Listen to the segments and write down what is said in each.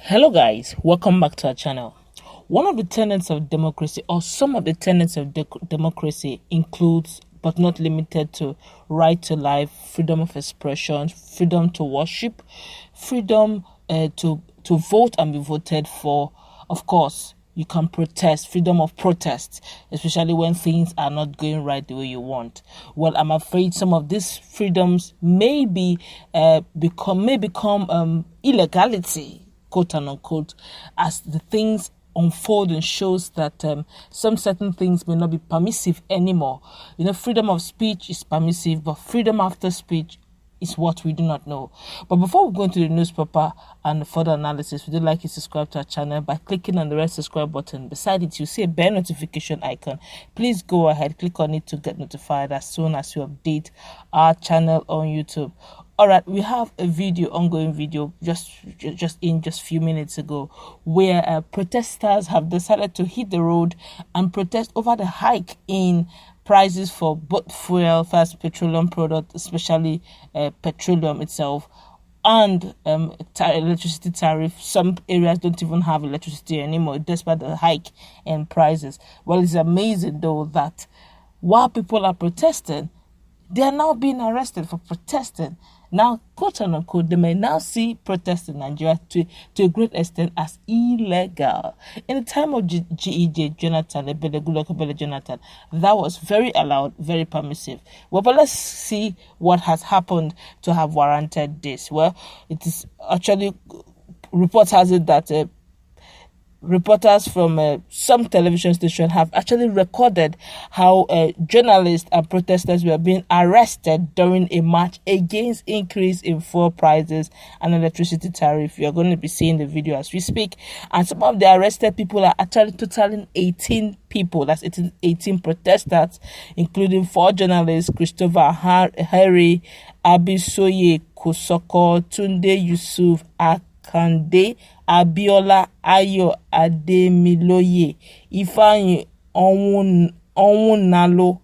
Hello guys, welcome back to our channel. One of the tenets of democracy, or some of the tenets of democracy, includes but not limited to right to life, freedom of expression, freedom to worship, freedom to vote and be voted for. Of course, you can protest, freedom of protest, especially when things are not going right the way you want. Well, I'm afraid some of these freedoms may become illegality, quote and unquote, as the things unfold and shows that some certain things may not be permissive anymore. Freedom of speech is permissive, but freedom after speech is what we do not know. But before we go into the newspaper and further analysis, we would like you to subscribe to our channel by clicking on the red subscribe button. Beside it, you'll see a bell notification icon. Please go ahead, click on it to get notified as soon as we update our channel on YouTube. All right, we have a ongoing video, just few minutes ago, where protesters have decided to hit the road and protest over the hike in prices for both fuel, fast petroleum products, especially petroleum itself, and electricity tariff. Some areas don't even have electricity anymore, despite the hike in prices. Well, it's amazing though that while people are protesting, they are now being arrested for protesting. Now, quote and unquote, they may now see protests in Nigeria to a great extent as illegal. In the time of Jonathan, that was very allowed, very permissive. Well, but let's see what has happened to have warranted this. Well, it is actually, reports has it that reporters from some television station have actually recorded how journalists and protesters were being arrested during a march against increase in fuel prices and electricity tariff. You're going to be seeing the video as we speak, and some of the arrested people are actually totaling 18 people. That's 18 protesters, including 4 journalists: Christopher Harry, Abisoye Kosoko, Tunde Yusuf Kande, Abiola Ayo Ademiloye, Ifeanyi Onwunalo,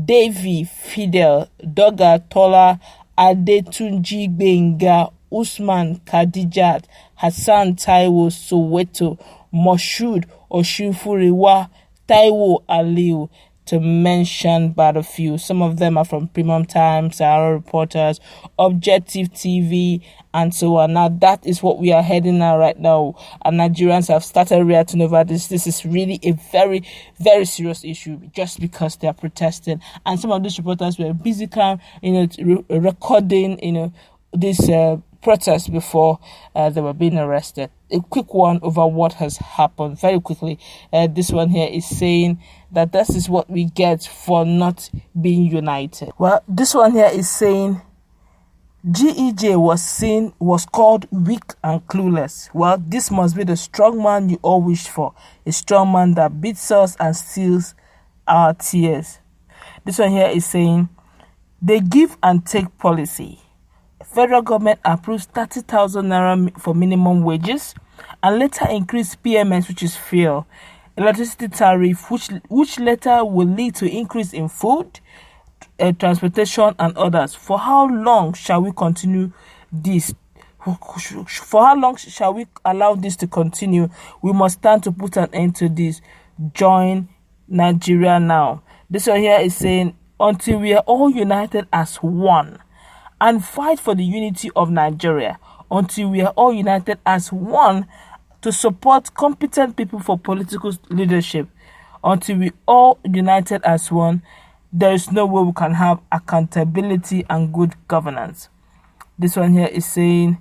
Davy Fidel, Doga Tola, Adetunji Gbenga, Usman Khadijat, Hassan Taiwo Soweto, Moshood Oshufuriwa, Taiwo Aliu, to mention but a few. Some of them are from Premium Times, Sahara Reporters, Objective TV, and so on. Now, that is what we are heading now right now, and Nigerians have started reacting over this. This is really a very, very serious issue just because they are protesting, and some of these reporters were busy recording, this protest before they were being arrested. A quick one over what has happened very quickly. This one here is saying that this is what we get for not being united. Well, this one here is saying GEJ was called weak and clueless. Well, this must be the strong man you all wished for, a strong man that beats us and steals our tears. This one here is saying they give and take policy. Federal government approves 30,000 naira for minimum wages and later increase PMS, which is fuel, electricity tariff, which later will lead to increase in food, transportation, and others. For how long shall we continue this? For how long shall we allow this to continue? We must stand to put an end to this. Join Nigeria now. This one here is saying, until we are all united as one and fight for the unity of Nigeria, until we are all united as one to support competent people for political leadership, until we all united as one, there is no way we can have accountability and good governance. This one here is saying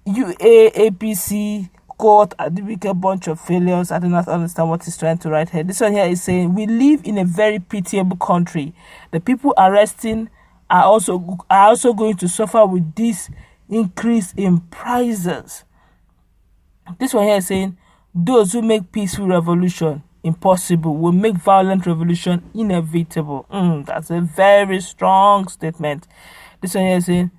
APC court a wicked bunch of failures. I do not understand what he's trying to write here. This one here is saying we live in a very pitiable country. The people arresting are also going to suffer with this increase in prices. This one here is saying those who make peaceful revolution impossible will make violent revolution inevitable. That's a very strong statement. This one here is saying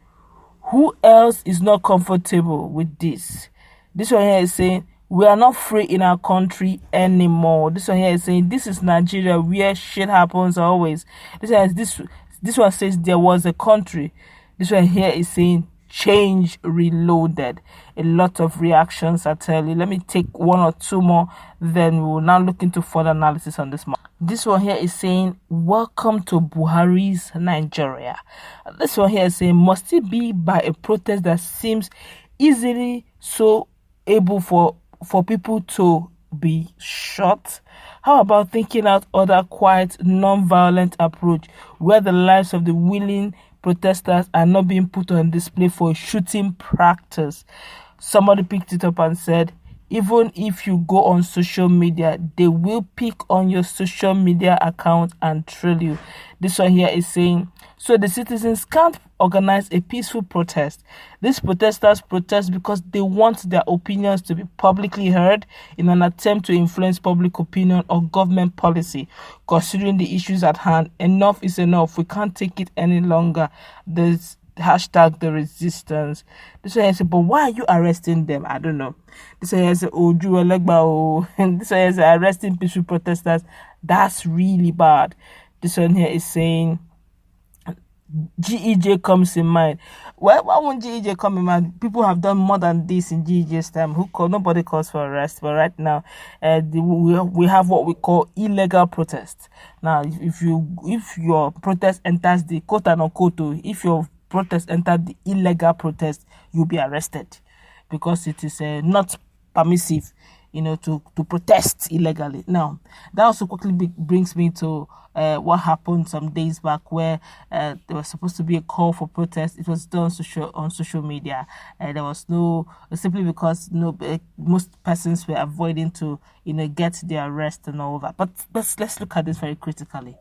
who else is not comfortable with this? This one here is saying we are not free in our country anymore. This one here is saying this is Nigeria where shit happens always. This one says there was a country. This one here is saying Change Reloaded. A lot of reactions, I tell you. Let me take one or two more, then we will now look into further analysis on this. This one here is saying, welcome to Buhari's Nigeria. This one here is saying, must it be by a protest that seems easily so able for people to be shot? How about thinking out other quiet, non-violent approach where the lives of the willing protesters are not being put on display for shooting practice? Somebody picked it up and said, even if you go on social media, they will pick on your social media account and trail you. This one here is saying, so the citizens can't organize a peaceful protest. These protesters protest because they want their opinions to be publicly heard in an attempt to influence public opinion or government policy. Considering the issues at hand, enough is enough. We can't take it any longer. There's hashtag the resistance. This one said, but why are you arresting them? I don't know. This one said, and this one said, arresting peaceful protesters. That's really bad. This one here is saying, GEJ comes in mind. Why won't GEJ come in mind? People have done more than this in GEJ's time. Nobody calls for arrest, but right now, we have what we call illegal protest. Now, if your protest enters the quote and unquote, if your protest entered the illegal protest, you'll be arrested because it is not permissive, to protest illegally. Now, that also quickly brings me to what happened some days back where there was supposed to be a call for protest. It was done on social media. There was no, simply because most persons were avoiding to get their arrest and all that. But let's look at this very critically.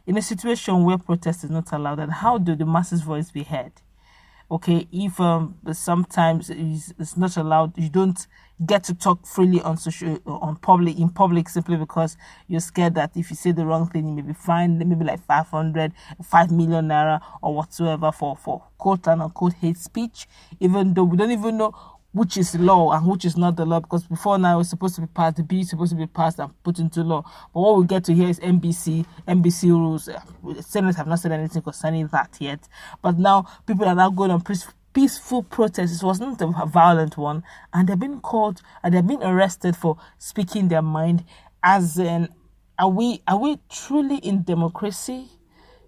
In a situation where protest is not allowed, and how do the masses' voice be heard? Okay, if sometimes it's not allowed, you don't get to talk freely in public simply because you're scared that if you say the wrong thing, you may be fined maybe like 5 million naira or whatsoever for quote and unquote hate speech, even though we don't even know which is law and which is not the law, because before now it's supposed to be passed, the bill is supposed to be passed and put into law. But what we get to hear is NBC rules. The Senate have not said anything concerning that yet. But now people are now going on peaceful protests. It was not a violent one, and they've been caught and they've been arrested for speaking their mind. As in, are we truly in democracy?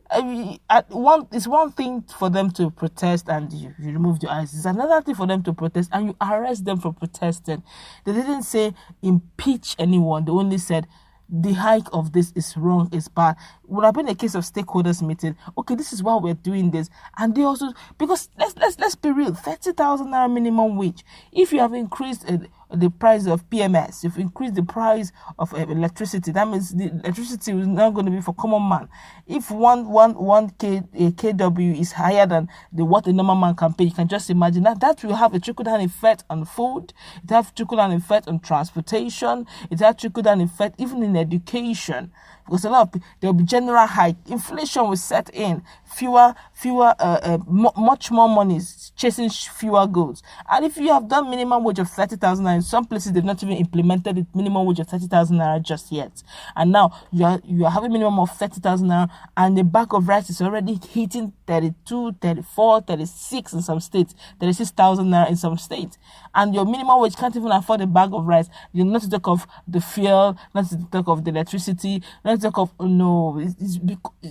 It's one thing for them to protest and you remove your eyes. It's another thing for them to protest and you arrest them for protesting. They didn't say impeach anyone. They only said the hike of this is wrong, is bad. It would have been a case of stakeholders meeting. Okay, this is why we're doing this. And they also, because let's be real, 30,000 naira minimum wage. If you have increased the price of PMS, you've increased the price of electricity, that means the electricity is not going to be for common man. If one KW is higher than what a normal man can pay, you can just imagine that will have a trickle-down effect on food, it have trickle-down effect on transportation, it have trickle-down effect even in education. Because there will be general hike, inflation will set in, much more money chasing fewer goods. And if you have done minimum wage of 30,000 naira, in some places they've not even implemented the minimum wage of 30,000 naira just yet. And now you are having minimum of 30,000 naira, and the bag of rice is already hitting 32, 34, 36 in some states, 36,000 naira in some states. And your minimum wage can't even afford a bag of rice. You're not to talk of the fuel, not to talk of the electricity, not to talk of, it's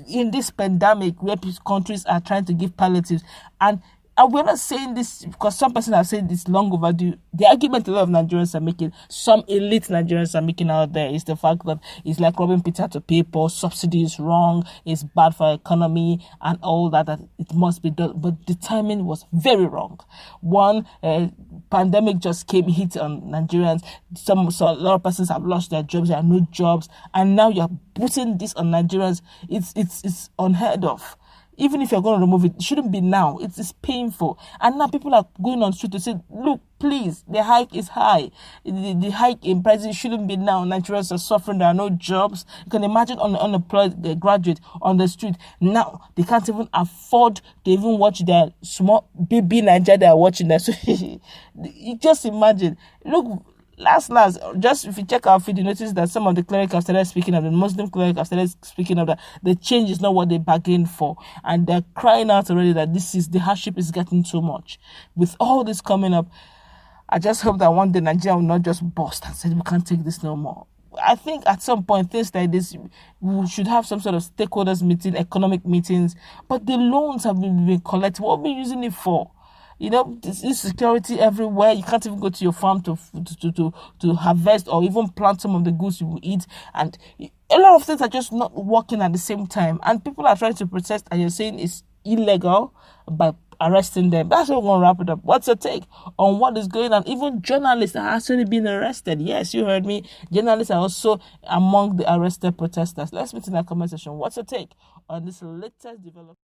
in this pandemic where countries are trying to give palliatives. And we're not saying this because some person have said this long overdue. The argument a lot of Nigerians are making, some elite Nigerians are making out there, is the fact that it's like robbing Peter to pay Paul. Subsidy is wrong, it's bad for economy and all that it must be done. But the timing was very wrong. One, pandemic just hit on Nigerians. So a lot of persons have lost their jobs, there are no jobs, and now you're putting this on Nigerians. It's unheard of. Even if you're going to remove it, it shouldn't be now. It's painful. And now people are going on street to say, look, please, the hike is high. The hike in prices shouldn't be now. Nigerians are suffering. There are no jobs. You can imagine unemployed graduate on the street. Now, they can't even afford to even watch their small baby Nigeria they are watching that. So you just imagine. Look, last, just if you check our feed, you notice that some of the clerics have started speaking of, the Muslim clerics have started speaking of that the change is not what they bargained for, and they're crying out already that the hardship is getting too much. With all this coming up, I just hope that one day Nigeria will not just burst and say we can't take this no more. I think at some point things like this, we should have some sort of stakeholders meeting, economic meetings. But the loans have been collected. What are we using it for? You know, this insecurity everywhere. You can't even go to your farm to harvest or even plant some of the goods you will eat. And a lot of things are just not working at the same time. And people are trying to protest, and you're saying it's illegal by arresting them. That's what we're going to wrap it up. What's your take on what is going on? Even journalists are actually being arrested. Yes, you heard me. Journalists are also among the arrested protesters. Let's meet in the comment section. What's your take on this latest development?